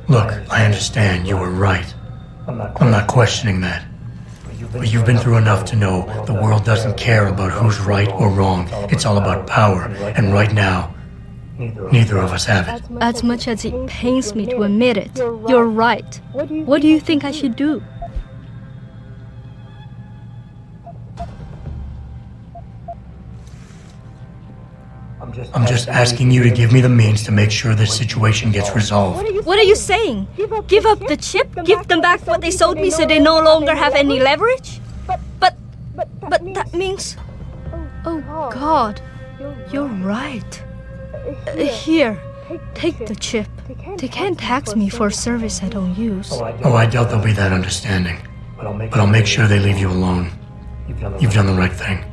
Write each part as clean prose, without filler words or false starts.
Look, I understand you were right. I'm not questioning that. But you've been through enough to know the world doesn't care about who's right or wrong. It's all about power, and right now, neither of us have it. As much as it pains me to admit it, you're right. What do you think I should do? I'm just asking you to give me the means to make sure this situation gets resolved. What are you saying? Give up the chip? Give them back what they sold me so they no longer have any leverage? But that means... Oh God, you're right. Here, take the chip. They can't tax me for a service I don't use. Oh, I doubt they'll be that understanding. But I'll make sure they leave you alone. You've done the right thing.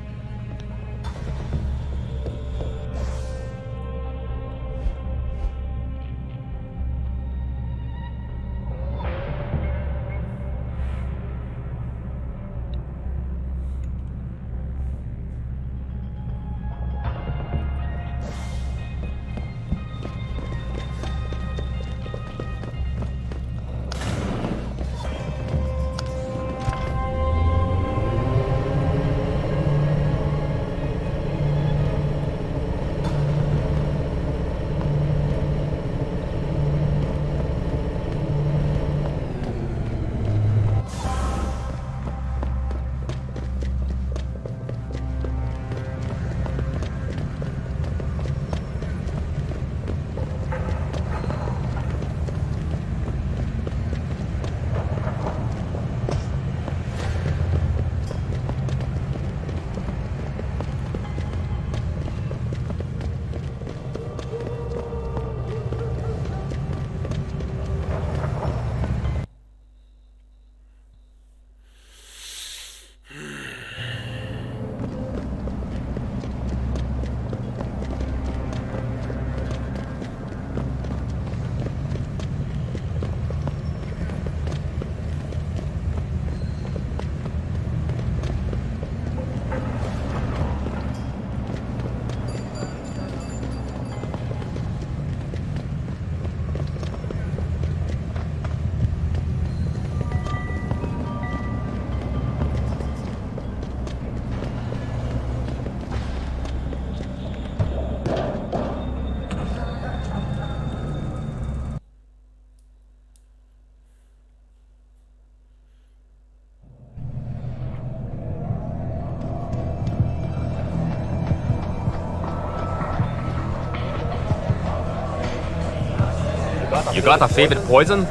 You got a favorite poison?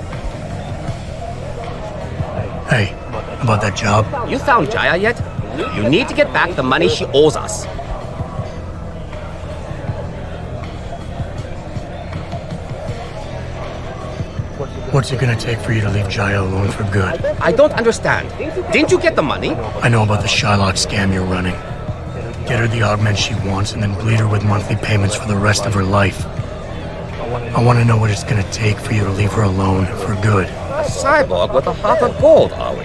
Hey, about that job? You found Jaya yet? You need to get back the money she owes us. What's it gonna take for you to leave Jaya alone for good? I don't understand. Didn't you get the money? I know about the Shylock scam you're running. Get her the augment she wants and then bleed her with monthly payments for the rest of her life. I want to know what it's gonna take for you to leave her alone for good. A cyborg with a heart of gold, are we?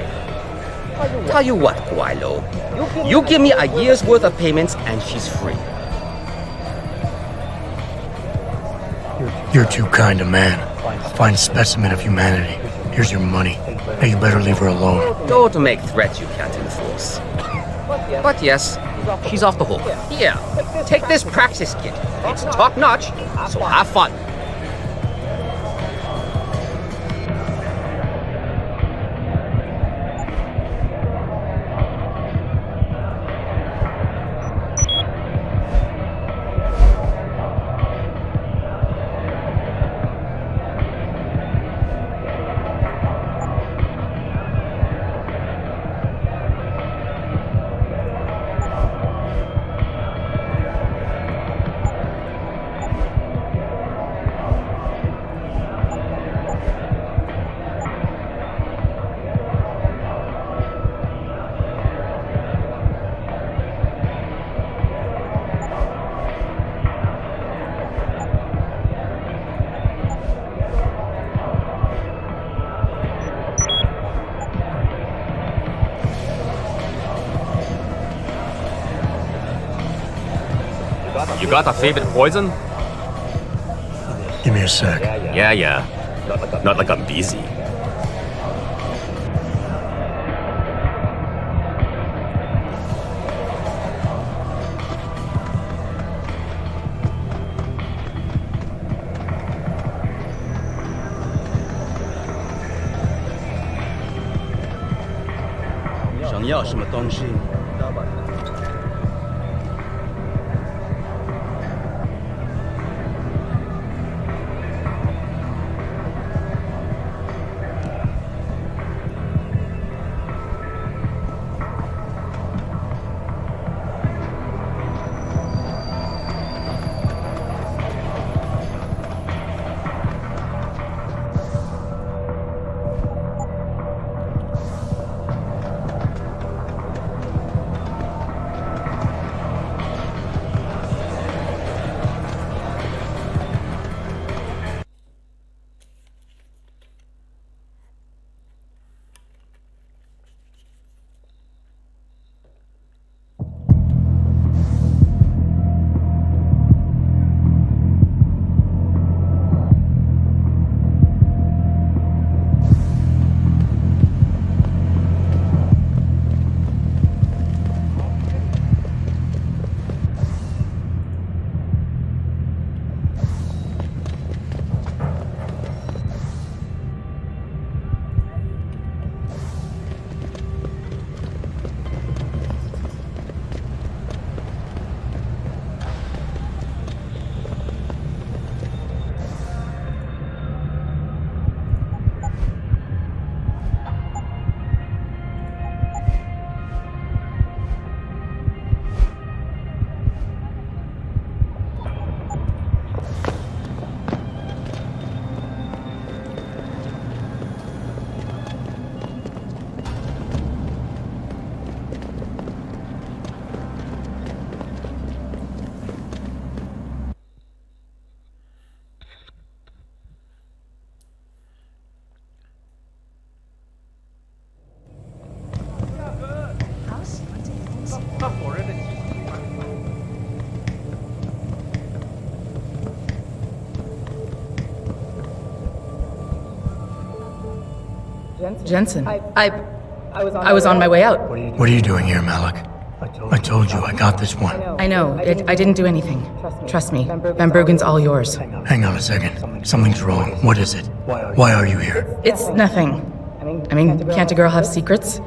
Tell you what, Guilo. You give me a year's worth of payments and she's free. You're too kind a man. A fine specimen of humanity. Here's your money. Now you better leave her alone. Don't make threats you can't enforce. But yes, she's off the hook. Here, take this practice kit. It's top-notch, so have fun. You got a favorite poison? Give me a sec. Yeah. Not like I'm busy. Jensen, I was on my way out. What are you doing here, Malik? I told you, I got this one. I know, I didn't do anything. Trust me, Van Bruggen's all yours. Hang on a second. Something's wrong. What is it? Why are you here? It's nothing. I mean, can't a girl have secrets?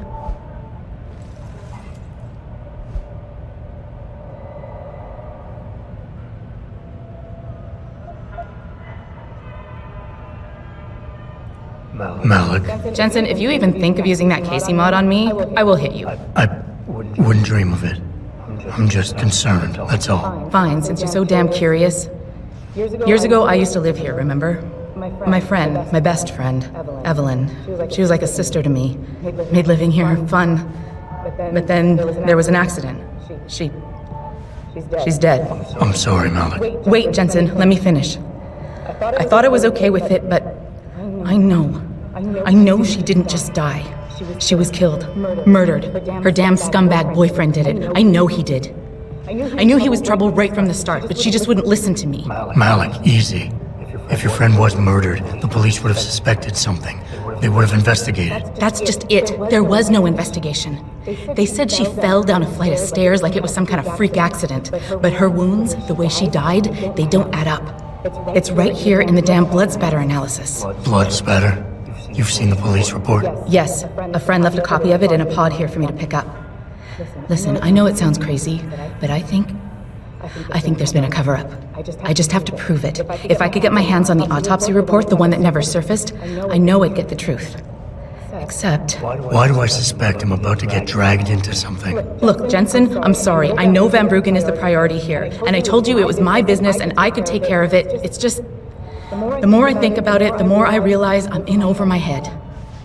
Malik, Jensen, if you even think of using that Casey mod on me, I will hit you. I wouldn't dream of it. I'm just concerned, that's all. Fine, since you're so damn curious. Years ago, I used to live here, remember? My friend, my best friend, Evelyn. She was like a sister to me. Made living here fun. But then there was an accident. She's dead. I'm sorry, Malik. Wait, Jensen, let me finish. I thought I was okay with it, but I know she didn't just die. She was killed. Murdered. Her damn scumbag boyfriend did it. I know he did. I knew he was trouble right from the start, but she just wouldn't listen to me. Malik, easy. If your friend was murdered, the police would have suspected something. They would have investigated. That's just it. There was no investigation. They said she fell down a flight of stairs like it was some kind of freak accident. But her wounds, the way she died, they don't add up. It's right here in the damn blood spatter analysis. Blood spatter? You've seen the police report? Yes. A friend left a copy of it in a pod here for me to pick up. Listen, I know it sounds crazy, but I think there's been a cover-up. I just have to prove it. If I could get my hands on the autopsy report, the one that never surfaced, I know I'd get the truth. Except... Why do I suspect I'm about to get dragged into something? Look, Jensen, I'm sorry. I know Van Bruggen is the priority here, and I told you it was my business and I could take care of it. It's just... The more I think about it, the more I realize I'm in over my head.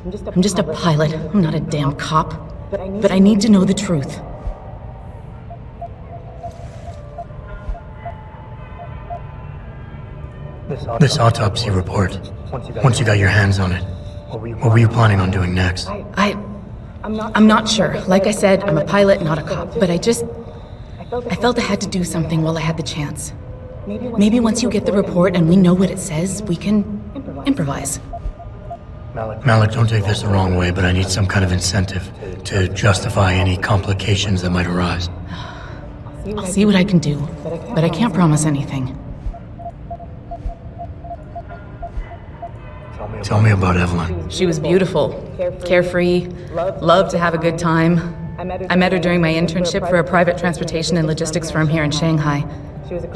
I'm just a pilot. I'm not a damn cop. But I need to know the truth. This autopsy report, once you got your hands on it, what were you planning on doing next? I'm not sure. Like I said, I'm a pilot, not a cop. But I felt I had to do something while I had the chance. Maybe once you get the report and we know what it says, we can improvise. Malik, don't take this the wrong way, but I need some kind of incentive to justify any complications that might arise. I'll see what I can do, but I can't promise anything. Tell me about Evelyn. She was beautiful, carefree, loved to have a good time. I met her during my internship for a private transportation and logistics firm here in Shanghai.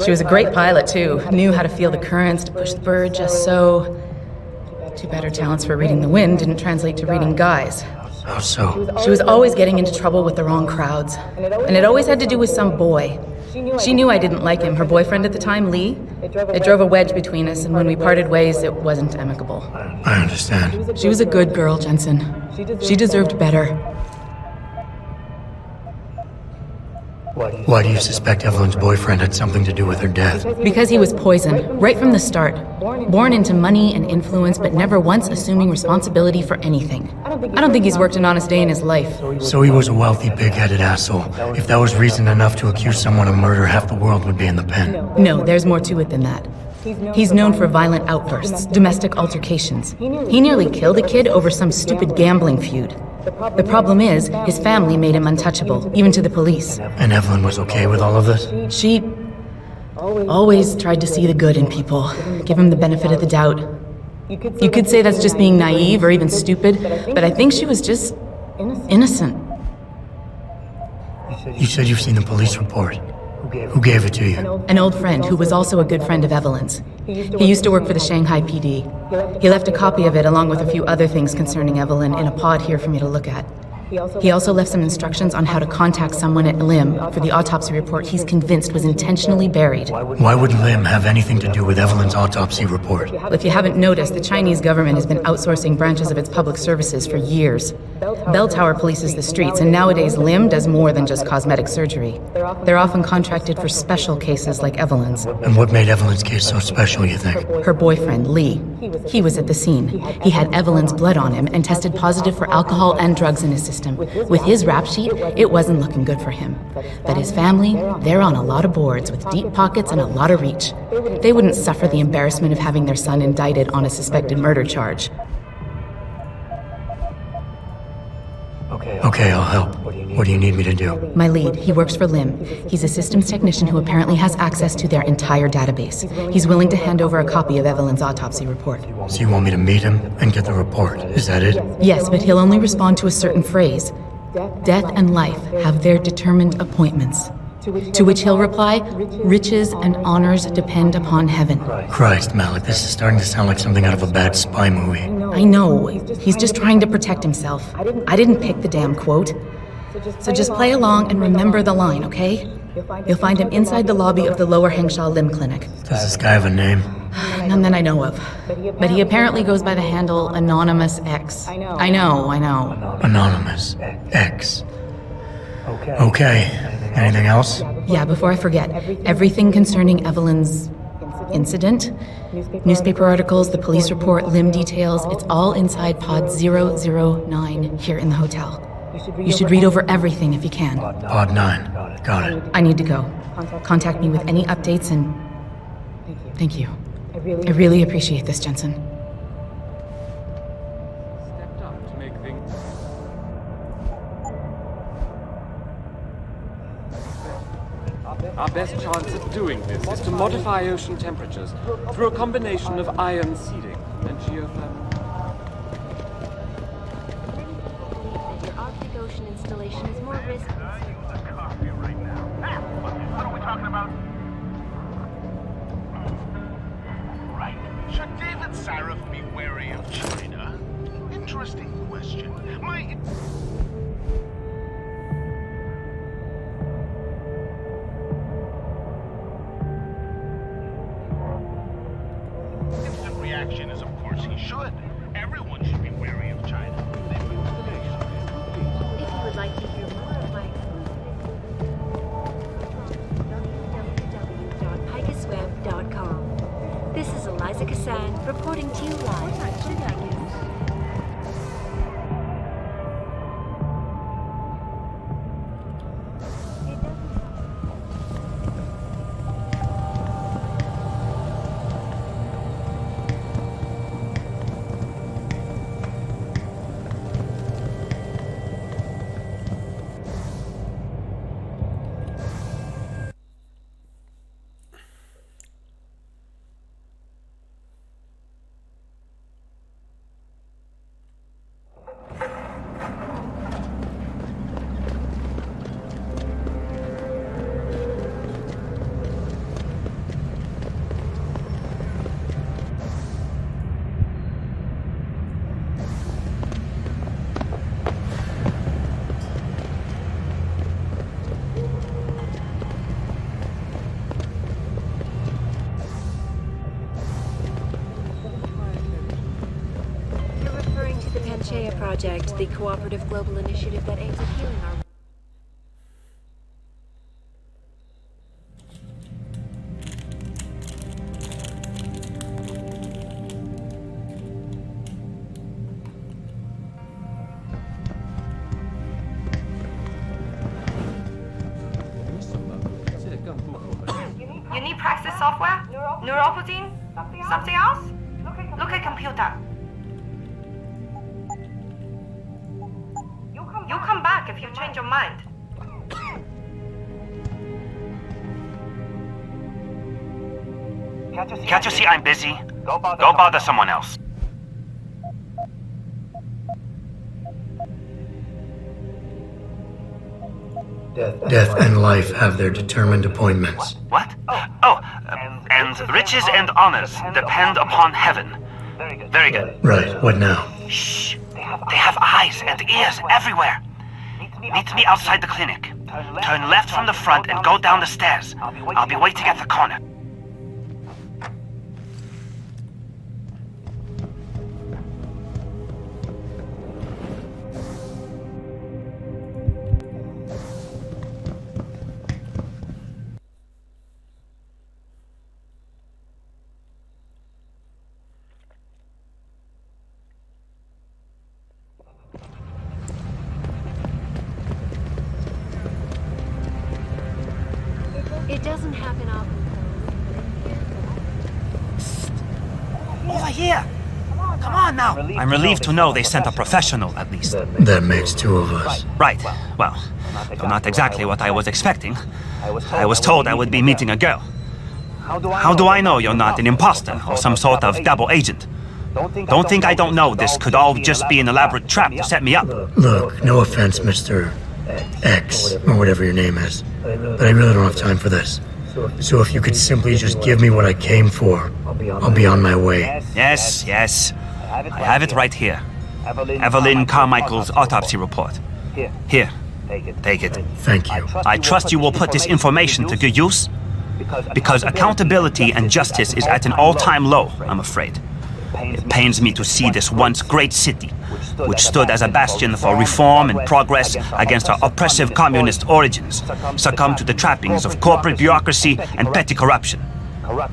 She was a great pilot, too. Knew how to feel the currents, to push the bird just so. Too bad her talents for reading the wind didn't translate to reading guys. How so? She was always getting into trouble with the wrong crowds. And it always had to do with some boy. She knew I didn't like him. Her boyfriend at the time, Lee. It drove a wedge between us, and when we parted ways, it wasn't amicable. I understand. She was a good girl, Jensen. She deserved better. Why do you suspect Evelyn's boyfriend had something to do with her death? Because he was poisoned, right from the start. Born into money and influence, but never once assuming responsibility for anything. I don't think he's worked an honest day in his life. So he was a wealthy, big-headed asshole. If that was reason enough to accuse someone of murder, half the world would be in the pen. No, there's more to it than that. He's known for violent outbursts, domestic altercations. He nearly killed a kid over some stupid gambling feud. The problem is, his family made him untouchable, even to the police. And Evelyn was okay with all of this? She always tried to see the good in people, give him the benefit of the doubt. You could say that's just being naive or even stupid, but I think she was just innocent. You said you've seen the police report. Who gave it to you? An old friend who was also a good friend of Evelyn's. He used to work for the Shanghai PD. He left a copy of it along with a few other things concerning Evelyn in a pod here for me to look at. He also left some instructions on how to contact someone at Lim for the autopsy report he's convinced was intentionally buried. Why would Lim have anything to do with Evelyn's autopsy report? Well, if you haven't noticed, the Chinese government has been outsourcing branches of its public services for years. Bell Tower polices the streets, and nowadays Lim does more than just cosmetic surgery. They're often contracted for special cases like Evelyn's. And what made Evelyn's case so special, you think? Her boyfriend, Lee. He was at the scene. He had Evelyn's blood on him and tested positive for alcohol and drugs in his system. With his rap sheet, it wasn't looking good for him. But his family, they're on a lot of boards with deep pockets and a lot of reach. They wouldn't suffer the embarrassment of having their son indicted on a suspected murder charge. Okay, I'll help. What do you need me to do? My lead, he works for Lim. He's a systems technician who apparently has access to their entire database. He's willing to hand over a copy of Evelyn's autopsy report. So you want me to meet him and get the report? Is that it? Yes, but he'll only respond to a certain phrase. Death and life have their determined appointments. To which he'll reply, riches and honors depend upon heaven. Christ, Malik, this is starting to sound like something out of a bad spy movie. I know. He's just trying to protect himself. I didn't pick the damn quote. So just play along and remember the line, okay? You'll find him inside the lobby of the Lower Hengsha Limb Clinic. Does this guy have a name? None that I know of. But he apparently goes by the handle Anonymous X. I know. Anonymous. X. Okay. Anything else? Yeah, before I forget, everything concerning Evelyn's incident, newspaper articles, the police report, limb details, it's all inside pod 009 here in the hotel. You should read over everything if you can. Pod 9. Got it. I need to go. Contact me with any updates and... Thank you. I really appreciate this, Jensen. Stepped up to make things. Our best chance at doing this is to modify ocean temperatures through a combination of ion seeding and geothermal. Your Arctic Ocean installation is more risky. What are we talking about? Right. Should David Sarif be wary of China? Interesting question. Instant reaction is, of course, he should. Everyone should be wary of China. If you would like to hear more of my www.picusweb.com. This is Eliza Kassan reporting to you live. Project, the cooperative global initiative that aims at healing our... You need praxis software? Neuroprotein? Something else? Look at computer. You come back if you change your mind. Can't you see I'm busy? Go bother someone else. Death and life have their determined appointments. What? Oh, and riches and honors depend upon heaven. Very good. Right, what now? Shh. They have eyes and ears everywhere. Meet me outside the clinic. Turn left from the front and go down the stairs. I'll be waiting at the corner. It doesn't happen often. Over here! Come on now! I'm relieved to know they sent a professional, at least. That makes two of us. Right. Well, though not exactly what I was expecting. I was told I would be meeting a girl. How do I know you're not an imposter or some sort of double agent? Don't think I don't know this could all just be an elaborate trap to set me up. Look, no offense, Mr. X, or whatever your name is, but I really don't have time for this. So if you could simply just give me what I came for, I'll be on my way. Yes. I have it right here. Evelyn Carmichael's autopsy report. Here. Take it. Thank you. I trust you will put this information to good use, because accountability and justice is at an all-time low, I'm afraid. It pains me to see this once great city, which stood as a bastion for reform and progress against our oppressive communist origins, succumb to the trappings of corporate bureaucracy and petty corruption.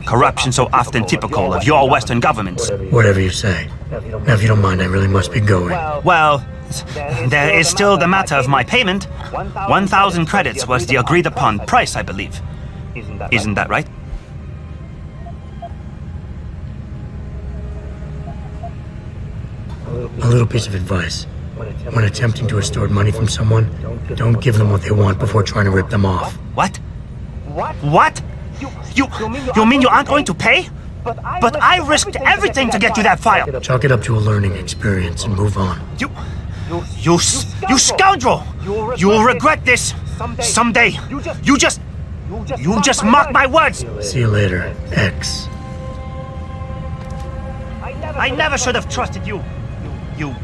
Corruption so often typical of your Western governments. Whatever you say. Now, if you don't mind, I really must be going. Well, there is still the matter of my payment. 1,000 credits was the agreed-upon price, I believe. Isn't that right? A little piece of advice. When attempting to extort money from someone, don't give them what they want before trying to rip them off. What? What? You mean you aren't going to pay? But I risked everything to get you that file. Chalk it up to a learning experience and move on. You scoundrel! You will regret this someday. You just mock my words. See you later, X. I never should have trusted you. You.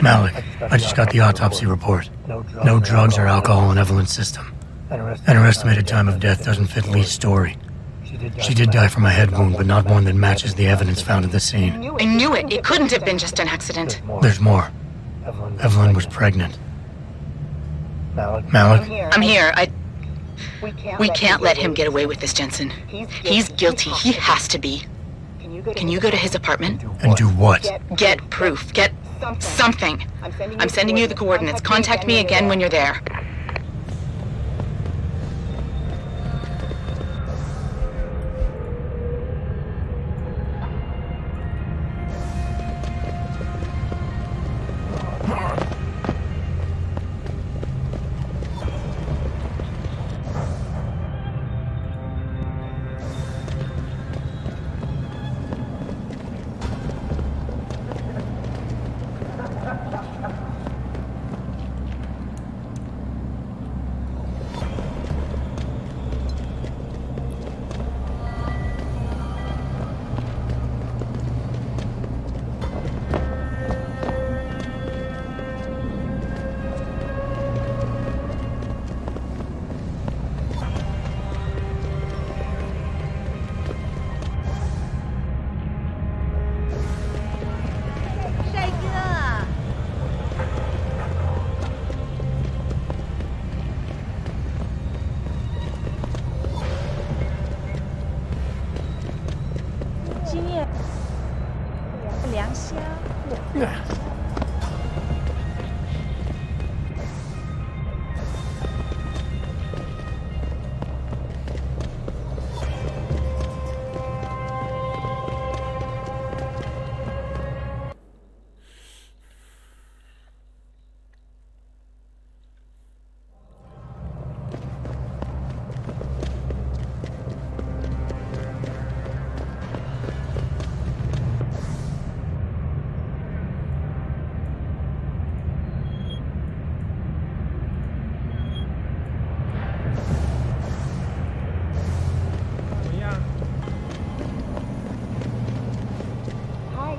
Malik, I just got the autopsy report. No drugs or alcohol in Evelyn's system. And her estimated time of death doesn't fit Lee's story. She did die from a head wound, but not one that matches the evidence found at the scene. I knew it. It couldn't have been just an accident. There's more. Evelyn was pregnant. Malik? I'm here. We can't let him get away with this, Jensen. He's guilty. He has to be. Can you go to his apartment? And do what? Get proof. Get something. I'm sending you the coordinates. Contact me again when you're there.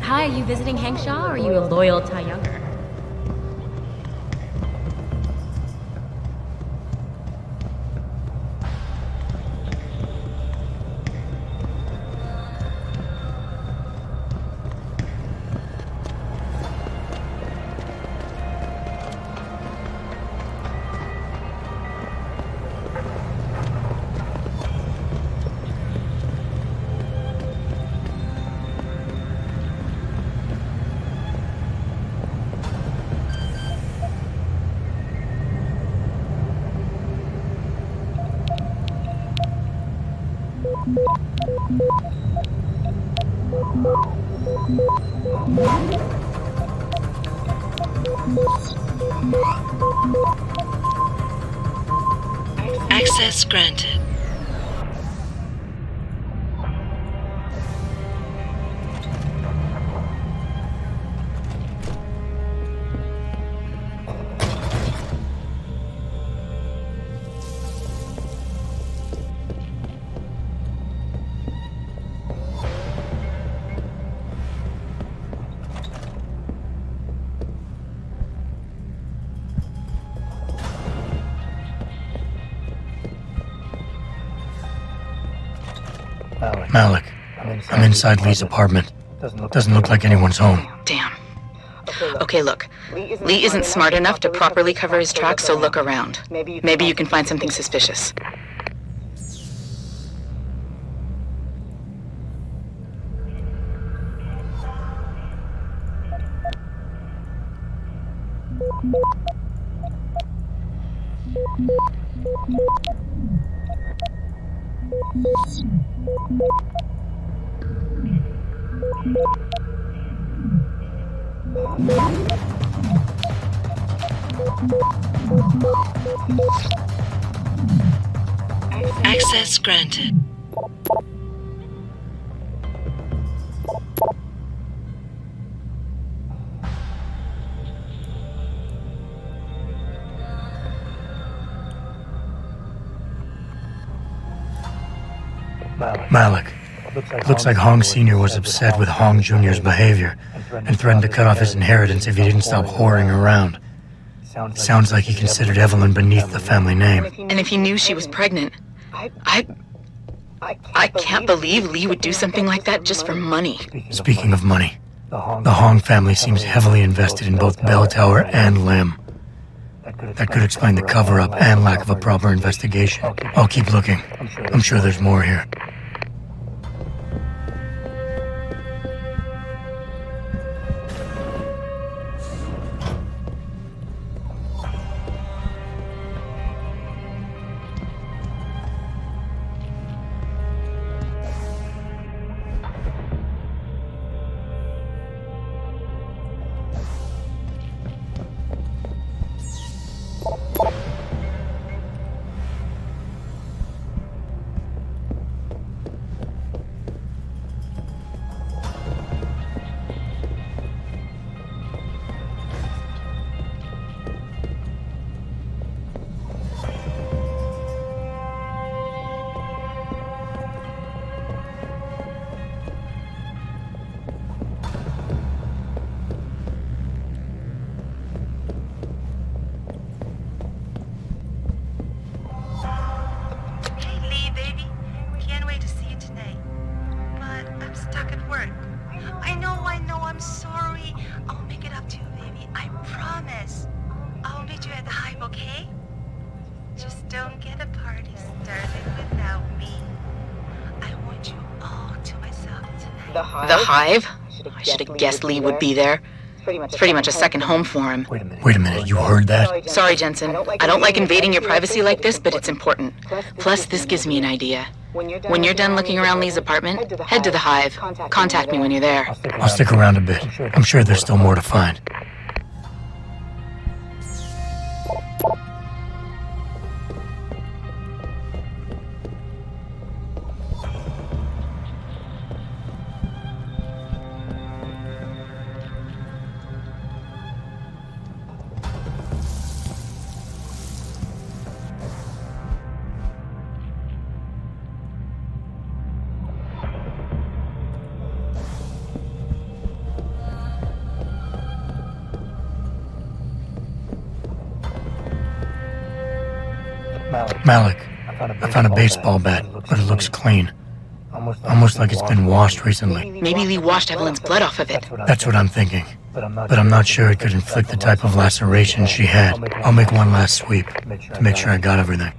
Hi, are you visiting Hengsha or are you a loyal Taiyunger? Access granted. Malik, I'm inside Lee's apartment. Doesn't look like anyone's home. Damn. Okay, look. Lee isn't smart enough to properly cover his tracks, so look around. Maybe you can find something suspicious. Access granted. Malik, looks like Hong Sr. was upset with Hong Jr.'s behavior and threatened to cut off his inheritance if he didn't stop whoring around. Sounds like he considered Evelyn beneath the family name. And if he knew she was pregnant, I can't believe Lee would do something like that just for money. Speaking of money, the Hong family seems heavily invested in both Bell Tower and Lim. That could explain the cover-up and lack of a proper investigation. I'll keep looking. I'm sure there's more here. I'm sorry. I'll make it up to you, baby. I promise. I'll meet you at the Hive, okay? Just don't get a party started without me. I want you all to myself tonight. The Hive? I should have guessed Lee would be there. It's pretty much a second home for him. Wait a minute, you heard that? Sorry, Jensen. I don't like invading your privacy like this, but it's important. Plus, this gives me an idea. When you're done looking around Lee's apartment, head to the Hive. Contact me when you're there. I'll stick around a bit. I'm sure there's still more to find. Malik, I found a baseball bat, but it looks clean. Almost like it's been washed recently. Maybe Lee washed Evelyn's blood off of it. That's what I'm thinking. But I'm not sure it could inflict the type of laceration she had. I'll make one last sweep to make sure I got everything.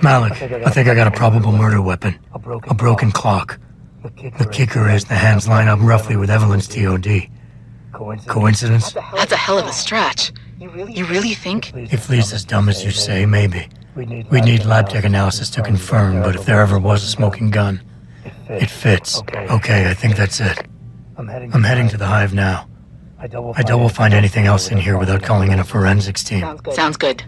Malik, I think I got a probable murder weapon. A broken clock. The kicker is the hands line up roughly with Evelyn's TOD. Coincidence? That's a hell of a stretch. You really think? If Lee's as dumb as you say, maybe. We'd need lab tech analysis to confirm, but if there ever was a smoking gun, it fits. Okay, I think that's it. I'm heading to the Hive now. I doubt we'll find anything else in here without calling in a forensics team. Sounds good.